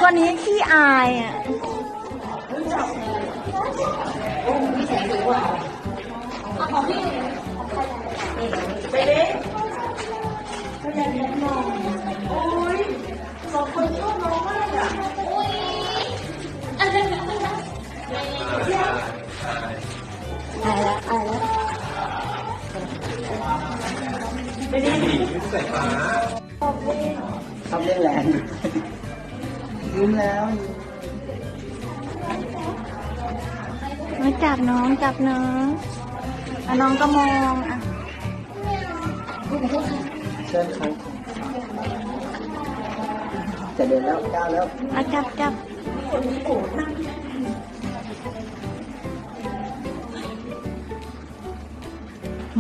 ตัวนี้ขี้อายอ่ะไปเด็กก็ยังเลี้ยงน้องโอ้ยสองคนชอบน้องมากอ่ะโอ้ยอายแล้วไปดิใส่ฟ้าชอบเล่นแรงยิ้มแล้วมาจับน้องน้องก็มองอ่ะเชิญเขาจะเดินแล้วก้าวแล้วจับ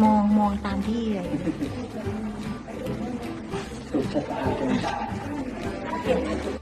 มองตามที่เลยถูกชะตา